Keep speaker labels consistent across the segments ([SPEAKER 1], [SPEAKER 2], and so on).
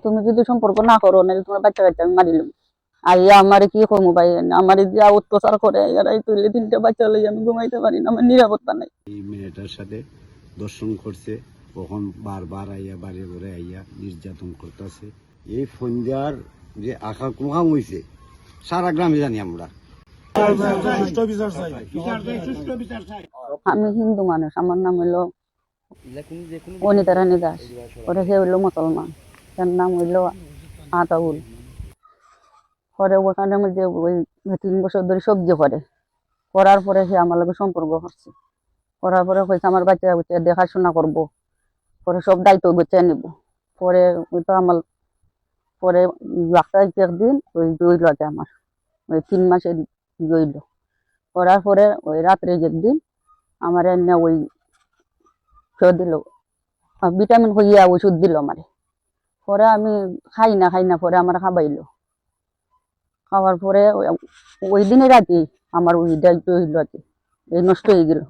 [SPEAKER 1] তুমি যদি সম্পর্ক না করো নাহলে তোমার বাচ্চা কাচ্চা আমি মারিলাম। আইয়া আমারে কি করবো ভাই, আমারে যা অত্যাচার করে এরাই তুললে 3টা বাচ্চা লই আমি ঘুমাইতে পারি না, আমার নিরাপত্তা নাই।
[SPEAKER 2] এই মেয়েটার সাথে দর্শন করছে, কখন বারবার আইয়া বাড়ি ঘরে আইয়া নির্যাতন করতেছে। এই ফন্দিয়ার যে আশা কুহাম হয়েছে সারা গ্রামে জানি আমরা।
[SPEAKER 1] আমি হিন্দু মানুষ, আমার নাম হইলো অনিতা রানী দাস, ওরা সে হইলো মুসলমান, তার নাম হইলো আতাউল। পরে ওখানে মধ্যে ওই 3 বছর ধরে সবজি করে, করার পরে সে আমার লগে সম্পর্ক করছে, করার পরে কইছে আমার বাচ্চা বাচ্চা দেখাশোনা করবো, পরে সব দায়িত্ব গুছিয়ে নিব। পরে ওই তো আমার পরে ডাক্তার একদিন ওই জইল আমার ওই 3 মাসের জইল। করার পরে ওই রাত্রে একদিন আমার এনে ওই দিল ভিটামিন হইয়া ওষুধ দিল আমারে। পরে আমি খাই না পরে আমার খাবাইলো, খাওয়ার পরে ওই দিনে রাতে আমার ওই হইল আর কি, এই নষ্ট হয়ে গেল,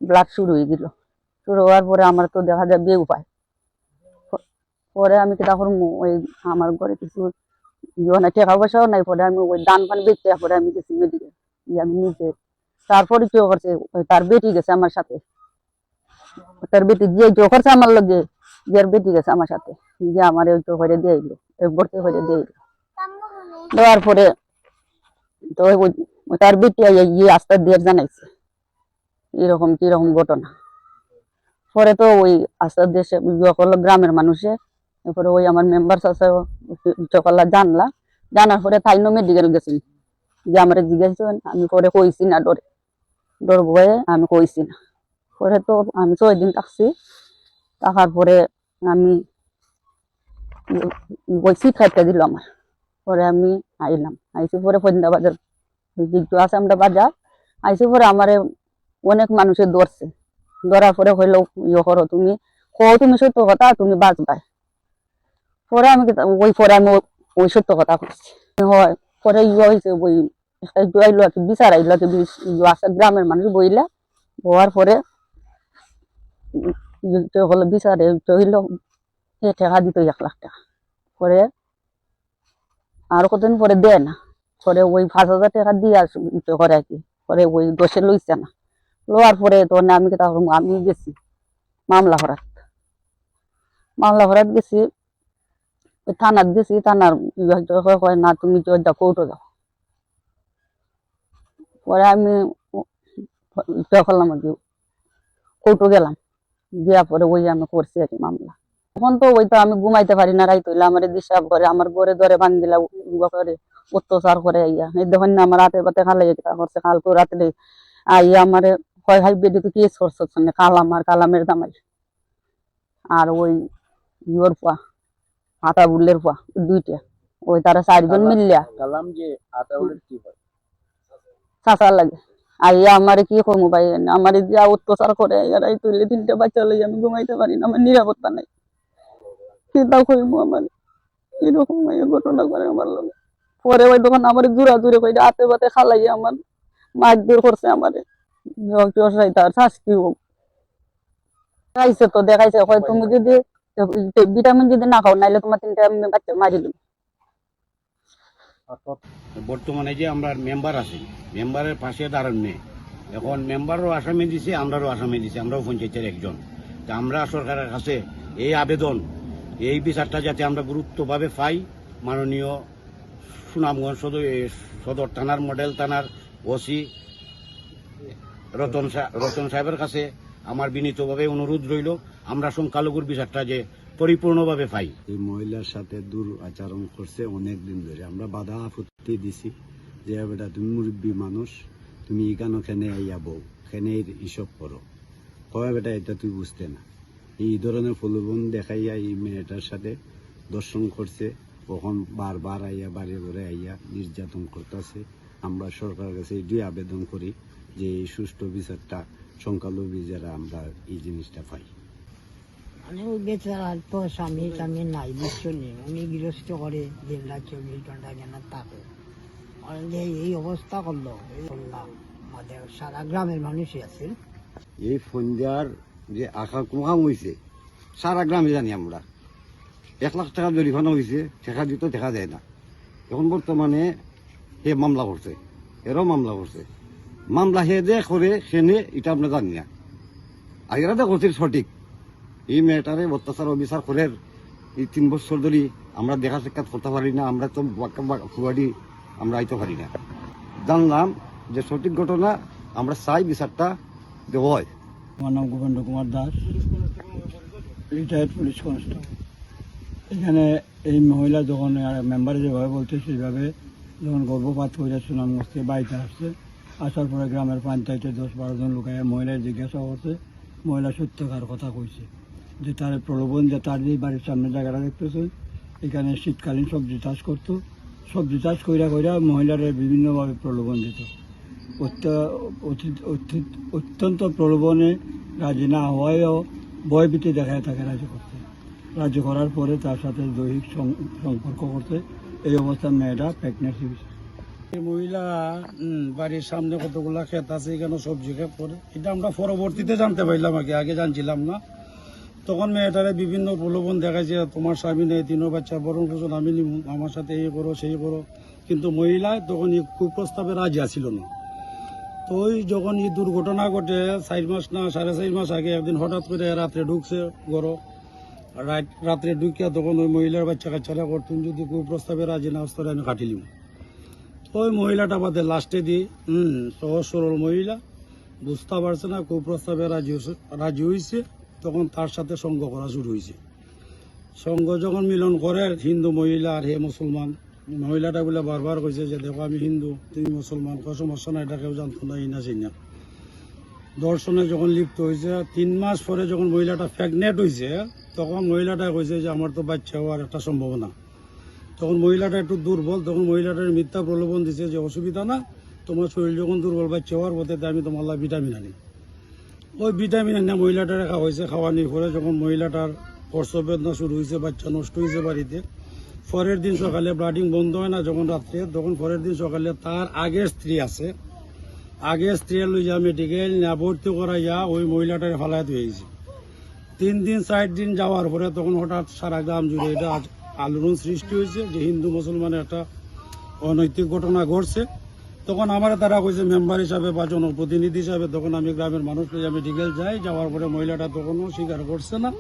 [SPEAKER 1] ব্লাড শুরু হয়ে গেল। শুরু হওয়ার পরে আমার তো দেখা যায় বিয়ে উপায়। পরে আমি কি তখন ওই আমার ঘরে কিছু টাকা পয়সাও নাই, পরে আমি ওই দান পান বেচতে পরে আমি কিছু মেডিকেল আমি নিজে তারপরে কেউ করছে তার বেটি গেছে আমার সাথে, তার বেটি যে জো করছে আমার লগে যার বেটি গেছে আমার সাথে, যে আমার ওই করে দিয়ে এলো, ভর্তি করে দিয়ে এলো। দেওয়ার পরে তো তার বেটি গিয়ে আস্তে দিয়ে জানাইছে এরকম কিরকম ঘটনা। পরে তো ওই আস্তে দেশে গ্রামের মানুষে এরপরে ওই আমার মেম্বার আছে সকালে জানার পরে তাইনো মেডিকেল গেছেন, যে আমার জিজ্ঞাসা আমি পরে কইছি না, ডর ভয়ে আমি কইছি না। পরে তো আমি 6 দিন থাকছি, থাকার পরে আমি ওই সিট খাইতে দিল আমার। পরে আমি আইলাম, আইসি পরে ফরিদা বাজার দিকটু আছে আমরা বাজার, আইসি পরে আমার অনেক মানুষের ধরছে, ধরার পরে হইলো করো তুমি তুমি সত্য কথা তুমি বাঁচবাই। পরে আমি আমি ওই সত্য কথা করছি হয়। পরে হয়েছে ওই আইলো আর কি, বিচার আইলো আর কি, আছে গ্রামের মানুষ বইলা হওয়ার পরে হলো বিচারে হইলো টাকা দিত 1 লাখ টাকা। পরে আর কতদিন পরে দেয় না, পরে ওই 5,000 টাকা দিয়ে করে আর কি, পরে ওই দোষে লইছে না, লোয়ার পরে তো আমি আমি গেছি মামলা ভরাত গেছি, থানাত গেছি, থানার কয় না তুমি কোর্টে যাও। পরে আমি করলাম আর কি, কোর্টে গেলাম, গিয়া পরে ওই আমি করছি আর কি মামলা। তখন তো ওই তো আমি ঘুমাইতে পারি না, রাইত হইলে আমার ডিস্টার্ব করে, আমার ঘরে ধরে ভাঙ্গিলা করে অত্যাচার করে আইয়া এই দেখেন না আমার রাতে পাতে খালাই করছে। কালকে রাতে আইয়া আমার কয় হাই বেডি তো কেস করছে কালামের দামাই আর ওই ইয়োর পা আতা বুলের পা 2টা, ওই তারা 4 জন মিললিয়া
[SPEAKER 3] কালাম যে আতাউলের কি হয়
[SPEAKER 1] চাচা লাগে। আইয়া আমারে কি করবো ভাই, আমার যা অত্যাচার করে এরাই তুললে 3টা বাচ্চা লই আমি ঘুমাইতে পারি না, আমার নিরাপত্তা নাই। চিন্তা করবো আমার এরকম ঘটনা করে আমার লোক। পরে ওই তখন আমার জোরে কই হাতে পাতে খালাই আমার মাছ দূর করছে আমারে, তার শাস্তি হোক। দেখাইছে তো দেখাইছে, হয় তুমি যদি ভিটামিন যদি না খাও নাইলে তোমার 3টা বাচ্চা মারি দিবে।
[SPEAKER 2] বর্তমানে যে আমরা মেম্বার আছি, মেম্বারের পাশে দাঁড়ান নেই, এখন মেম্বারও আসামি দিছে, আমরাও আসামি দিছি, আমরাও পঞ্চায়েতের একজন। তা আমরা সরকারের কাছে এই আবেদন, এই বিচারটা যাতে আমরা গুরুত্বভাবে পাই, মাননীয় সুনামগঞ্জ সদর থানার মডেল থানার ওসি রতন সাহেবের কাছে আমার বিনীতভাবে অনুরোধ রইল, আমরা সংখ্যালঘুর বিচারটা যে পরিপূর্ণভাবে পাই। এই মহিলার সাথে দুরাচরণ করছে অনেক দিন ধরে, আমরা বাধা আপত্তি দিছি যে বেটা তুমি মুরব্বী মানুষ, তুমি এখানে খেনে আইয়া বউ খেনে হিসাব করো, কয় বেটা এটা তুই বুঝতে না। এই ধরনের প্রলোভন দেখাইয়া এই মেয়েটার সাথে দর্শন করছে, কখন বারবার আইয়া বাড়ি ঘরে আইয়া নির্যাতন করতেছে। আমরা সরকারের কাছে এটি আবেদন করি যে এই সুষ্ঠু বিচারটা সংখ্যালঘু যারা আমরা এই জিনিসটা পাই।
[SPEAKER 4] মানে ওই বেচারার তো স্বামী নাই, বুঝছো নি, উনি গৃহস্থ করে 1.5 লাখ 24 ঘন্টা কেন থাকে, এই অবস্থা করলো আমাদের সারা গ্রামের মানুষই আছে।
[SPEAKER 2] এই ফন্দিয়ার যে আশা কুহাম হয়েছে সারা গ্রামে জানি আমরা। 1 লাখ টাকা জরিমানা হয়েছে, টাকা দিতে দেখা যায় না। এখন বর্তমানে হে মামলা করছে, এরও মামলা করছে। মামলা হে যে করে সেনে এটা আমরা জানি না। আর এরা তো করছে সঠিক, এই মেয়েটারে অত্যাচার অবিচার করে এই 3 বছর ধরে আমরা দেখা সাক্ষাৎ করতে পারি না, আমরা তো ফুয়াডি আমরা আইতে পারি না। জানলাম যে সঠিক ঘটনা, আমরা চাই বিচারটা যে হয়।
[SPEAKER 5] আমার নাম Gobinda Kumar Das, retired police constable. এখানে এই মহিলা যখন মেম্বারে যেভাবে বলছে সেইভাবে যখন গর্ভপাত করে সুনামগঞ্জ থেকে বাড়িতে আসছে, আসার পরে গ্রামের পঞ্চায়েতে 10-12 জন লোক মহিলার জিজ্ঞাসা করছে। মহিলা সত্যকার কথা কইছে যে তার প্রলোভন, যে তার যে বাড়ির সামনে জায়গাটা দেখতেছে এখানে শীতকালীন সবজি চাষ করতো, সবজি চাষ কইরা মহিলারা বিভিন্নভাবে প্রলোভন দিত। অত্যন্ত প্রলোভনে রাজি না হওয়ায়ও ভয়ভীতি দেখায় তাকে রাজি করতে, রাজি করার পরে তার সাথে দৈহিক সম্পর্ক করতে। এই অবস্থায় মেয়েটা প্রেগনেন্সি হয়েছে।
[SPEAKER 6] এই মহিলা বাড়ির সামনে কতগুলা ক্ষেত আছে, এখানে সবজি ক্ষেত করে, এটা আমরা পরবর্তীতে জানতে পারলাম, আগে জানছিলাম না। তখন মেয়েটারে বিভিন্ন প্রলোভন দেখাইছে, তোমার স্বামী নেই, 3 বাচ্চা, বরং বছর আমি নিব, আমার সাথে এই করো সেই করো। কিন্তু মহিলা তখন এই কুপ্রস্তাবে রাজি আসিল না। তো ওই যখন এই দুর্ঘটনা ঘটে 4 মাস না 4.5 মাস আগে একদিন হঠাৎ করে রাত্রে ঢুকছে ঘর, রাত্রে ঢুকিয়া তখন ওই মহিলার বাচ্চা কাচ্চারা করতুন, যদি কুপ্রস্তাবে রাজি না আসতে আমি কাটিলিম। ওই মহিলাটা বাদে লাস্টে দিয়ে সহজ সরল মহিলা বুঝতে পারছে না, কুপ্রস্তাবে রাজি হয়েছে। তখন তার সাথে সঙ্গ করা শুরু হয়েছে। সঙ্গ যখন মিলন করে হিন্দু মহিলা আর হে মুসলমান, মহিলাটা বলে বারবার কইছে যে দেখো আমি হিন্দু, তুমি মুসলমান, কোনো সমস্যা না, এটা কেউ জানতো না, এই না সেই না। দর্শনে যখন লিপ্ত হয়েছে, 3 মাস পরে যখন মহিলাটা প্রেগনেন্ট হয়েছে, তখন মহিলাটা কইছে যে আমার তো বাচ্চা হওয়ার একটা সম্ভাবনা। তখন মহিলাটা একটু দুর্বল, তখন মহিলাটার মিথ্যা প্রলোভন দিছে যে অসুবিধা না, তোমার শরীর যখন দুর্বল, বাচ্চা হওয়ার পথে আমি তোমার ভিটামিন আনি। ওই ভিটামিন আনিয়ে মহিলাটা রাখা হয়েছে। খাওয়ানির পরে যখন মহিলাটার প্রসব বেদনা শুরু হয়েছে, বাচ্চা নষ্ট হয়েছে বাড়িতে, পরের দিন সকালে ব্লাডিং বন্ধ হয় না যখন রাত্রে, তখন পরের দিন সকালে তার আগের স্ত্রী আছে, আগের স্ত্রী লইয়া মেডিকেল না ভর্তি করাইয়া ওই মহিলাটার ফালায় হয়েছে। 3 দিন 4 দিন যাওয়ার পরে তখন হঠাৎ সারা গ্রাম জুড়ে এটা আলোড়ন সৃষ্টি হয়েছে যে হিন্দু মুসলমানের একটা অনৈতিক ঘটনা ঘটছে। তখন আমার তারা কইছে মেম্বার হিসাবে বা জনপ্রতিনিধি হিসাবে, তখন আমি গ্রামের মানুষ লইয়া মেডিকেল যাই। যাওয়ার পরে মহিলাটা তখনও স্বীকার করছে না,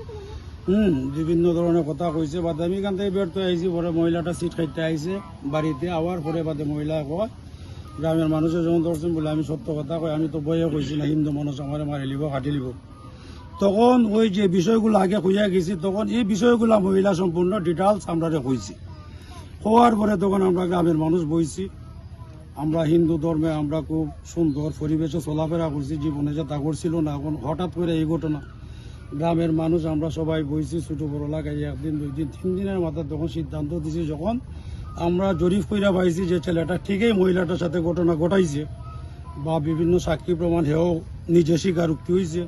[SPEAKER 6] বিভিন্ন ধরনের কথা কইছে। বাদে আমি এখান থেকে বেরোতে আইছি, পরে মহিলাটা সিট খাইতে আইছে বাড়িতে। আওয়ার পরে বাদে মহিলা কয় গ্রামের মানুষের যখন ধরছেন বলে আমি সত্য কথা কই, আমি তো বইয়ে কইছি না হিন্দু মানুষ আমার মারি লিব, কাটি লিব। তখন ওই যে বিষয়গুলো আগে কইয়া গেছি, তখন এই বিষয়গুলো মহিলা সম্পূর্ণ ডিটেলস আমরা কইছি। হওয়ার পরে তখন আমরা গ্রামের মানুষ বইছি। আমরা হিন্দু ধর্মে আমরা খুব সুন্দর পরিবেশে চলাফেরা করছি, জীবনে যে তা করছিল না। এখন হঠাৎ করে এই ঘটনা, গ্রামের মানুষ আমরা সবাই বইছি, ছোটো বড় লাগাই 1 দিন 2 দিন 3 দিনের মাথায় তখন সিদ্ধান্ত দিছি। যখন আমরা জরিপ কইরা পাইছি যে ছেলেটা ঠিকই মহিলাটার সাথে ঘটনা ঘটাইছে, বা বিভিন্ন সাক্ষী প্রমাণ হেও নিজে স্বীকারোক্তি হয়েছে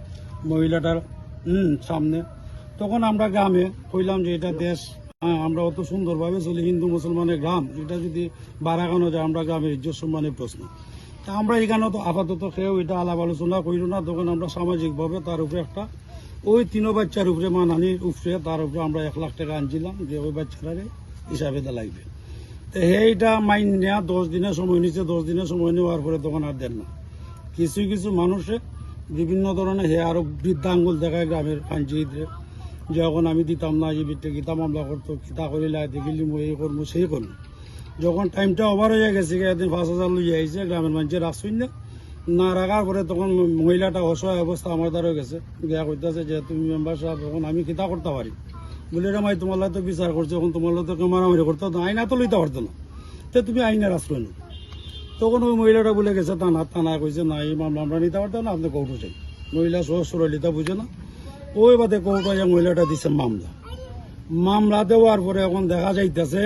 [SPEAKER 6] মহিলাটার সামনে, তখন আমরা গ্রামে কইলাম যে এটা দেশ, আমরা অত সুন্দরভাবে চলি, হিন্দু মুসলমানের গ্রাম, এটা যদি বাড়াগানো যায় আমরা গ্রামের ইজ্জত সম্মানের প্রশ্ন। তা আমরা এখানে তো আপাতত কেউ এটা আলাপ আলোচনা করিল না। তখন আমরা সামাজিকভাবে তার উপরে একটা ওই 3 বাচ্চার উপরে মানহানির উপরে তার উপরে আমরা 1 লাখ টাকা আনছিলাম যে ওই বাচ্চাটারে হিসাবে লাগবে। তো সেইটা মাইন নেওয়া 10 দিনের সময় নিচ্ছে। 10 দিনের সময় নেওয়ার পরে তখন আর দেন না। কিছু কিছু মানুষে বিভিন্ন ধরনের হে আরো বৃদ্ধাঙ্গুল দেখায় গ্রামের পঞ্চায়েতে, যখন আমি দিতাম না, এই বিটে গীতা মামলা করতো, গীতা করিলে দেখিলি এই করবো সেই করবো। যখন টাইমটা ওভার হয়ে গেছে, একদিন 5,000 লইয়া আইছে, গ্রামের মানুষের রাখছই না রাখার পরে তখন মহিলাটা অসহায় অবস্থা আমার দ্বারা গেছে, গিয়া কইতেছে যে তুমি মেম্বার সাহেব এখন আমি কিতা করতে পারি বলে, রে মাই তোমার তো বিচার করছে, এখন তোমার তো কেউ মারামারি করতে হতো, আইনা তো লইতে পারতো না, তো তুমি আইনের আশ্রয় নো। তখন ওই মহিলাটা বলে গেছে থানায় কইছে না এই মামলা আমরা নিতে পারতাম না, আপনি কোর্টে চাই। মহিলা সহজ সরলিতা বুঝে না, ওই বাদে কোর্টে মহিলাটা দিচ্ছে মামলা দেওয়ার পরে এখন দেখা যাইতেছে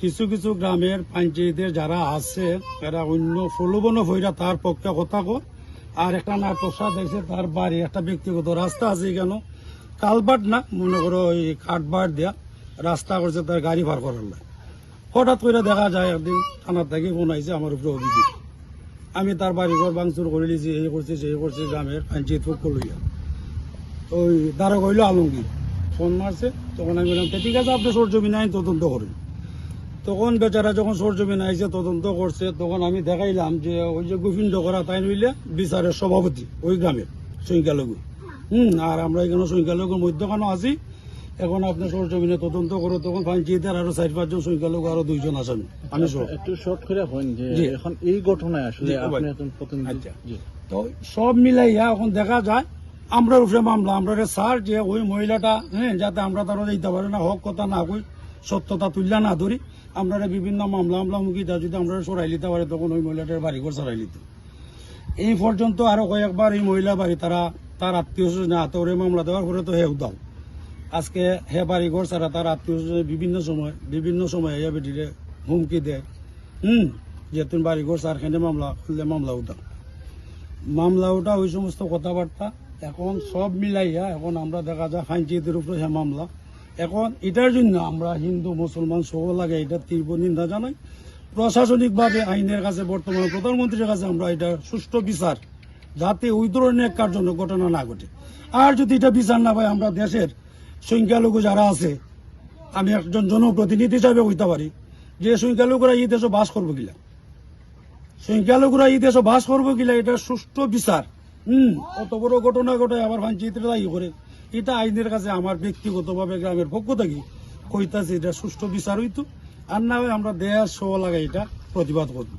[SPEAKER 6] কিছু কিছু গ্রামের পঞ্চায়েতের যারা আছে এরা অন্য প্রলোভন হইরা তার পক্ষে কথা কো। আর একটা না প্রসাদ দেখছে তার বাড়ি একটা ব্যক্তিগত রাস্তা আছে, কেন কালবাট না মনে করো ওই কাঠবাট দেয়া রাস্তা করছে তার গাড়ি ভাড় করার লাগে। হঠাৎ করে দেখা যায় একদিন থানার থেকে ফোন আইছে আমার উপরে অভিযোগ, আমি তার বাড়ি ঘর ভাঙচুর করে দিয়েছি, এই করছি সেই করছি, গ্রামের পঞ্চায়েত পক্ষ লইয়া। ওই দ্বারা কইল আলমগীর ফোন মারছে, তখন আমি বললাম ঠিক আছে আপনি সরজমিনে আইন তদন্ত করেন। তখন বেচারা যখন সরজমিনে আইসে তদন্ত করছে, তখন আমি দেখাইলাম যে ওই যে গোবিন্দ করা তাই নইলে বিচারের সভাপতি ওই গ্রামের সংখ্যালঘু। আর আমরা এখানে সংখ্যালঘুর মধ্যখানে আছি। এখন আপনি সরজমিনে তদন্ত করো, তখন পঞ্চায়েতের আরো 4-5 জন সংখ্যালঘু, আরো 2 জন আছেন, আমি সহ।
[SPEAKER 3] একটু শর্ট করে হন যে
[SPEAKER 6] জি।
[SPEAKER 3] এখন এই ঘটনায় আসলে
[SPEAKER 6] জি,
[SPEAKER 3] আপনি
[SPEAKER 6] ভাই।
[SPEAKER 3] এখন প্রতিনিধি।
[SPEAKER 6] আচ্ছা।
[SPEAKER 3] জি।
[SPEAKER 6] তো সব মিলাইয়া এখন দেখা যায় আমরা উপরে মামলা, আমরা স্যার যে ওই মহিলাটা যাতে আমরা তারা দিতে পারি না, হক কথা না কই, সত্যতা তুললা না ধরি, আমরা বিভিন্ন মামলা মুখী যদি আমরা সরাই নিতে পারি, তখন ওই মহিলাটার বাড়িঘর সরাই নিত। এই পর্যন্ত আরো কয়েকবার এই মহিলা বাড়ি তার আত্মীয় স্বজন আতরে মামলা দেওয়ার পরে তো হেউ দাও, আজকে হে বাড়িঘর ছাড়া তার আত্মীয় স্বজন বিভিন্ন সময় এ বেটিরে হুমকি দেয়, যে তুমি বাড়িঘর ছাড় খেলে মামলা খুললে মামলা উঠাও, মামলা ওঠা ওই সমস্ত কথাবার্তা। এখন সব মিলাইয়া এখন আমরা দেখা যায় পঞ্চায়েতের উপরে হ্যাঁ মামলা। এখন এটার জন্য আমরা হিন্দু মুসলমান সহ লাগে এটা তীব্র নিন্দা জানাই। প্রশাসনিকভাবে আইনের কাছে বর্তমান প্রধানমন্ত্রীর কাছে আমরা এটা সুষ্ঠু বিচার, যাতে ওই ধরনের এক কার্যজনক ঘটনা না ঘটে। আর যদি এটা বিচার না পাই, আমরা দেশের সংখ্যালঘু যারা আছে, আমি একজন জনপ্রতিনিধি হিসাবে হইতে পারি যে সংখ্যালঘুরা এই দেশে বাস করবো কিনা, সংখ্যালঘুরা এই দেশে বাস করবো কিনা, এটা সুষ্ঠু বিচার। অত বড় ঘটনা ঘটায় আবার পঞ্চায়েতের দায়ী করে, এটা আইনের কাছে আমার ব্যক্তিগতভাবে গ্রামের পক্ষ থেকে কইতাছি এটা সুষ্ঠু বিচার হইতো। আর না হয় আমরা দেশ সহ লাগাই এটা প্রতিবাদ করব।